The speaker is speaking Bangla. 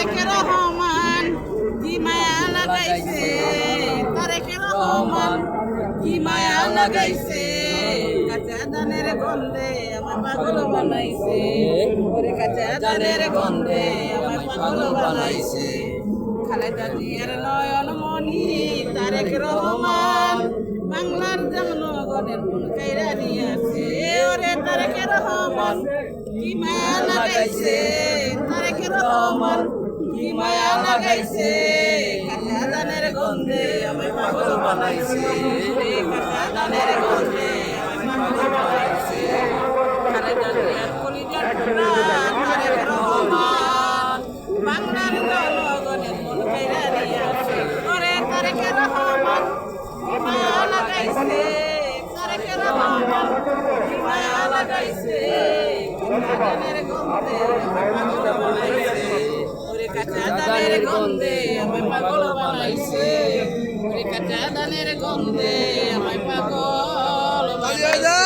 তারেক রহমান কি মায়া লাগাইছে, তারেক রহমান কি মায়া লাগাইছে, কাঁচা ধানের গন্ধে আমার পাগল বানাইছে, ওরে কাঁচা ধানের গন্ধে আমার পাগল বানাইছে। খালেদা জিয়ার নয়ন মনি তারেক রহমান বাংলার জনগণের মন কাইরা নিয়েছে, ওরে তারেক রহমান কি মায়া লাগাইছে, তারেক রহমান কি মায়া লাগাইছে, কাঁচা ধানের গন্ধে আমার পাগল বানাইছে, কাঁচা ধানের গন্ধে আমার পাগল বানাইছে। খালেদা জিয়ার কলিজার টুকরা তারেক রহমান বাংলার জনগণের মন কাইরা নিয়েছে, ওরে তারেক রহমান কি মায়া লাগাইছে, তারেক রহমান কি মায়া লাগাইছে, কাঁচা ধানের গন্ধে আমার পাগল বানাইছে, ওরে কাঁচা ধানের গন্ধে আমায় পাগল বানাইছে, ওরে কাঁচা ধানের গন্ধে আমায় পাগল বানাইছে।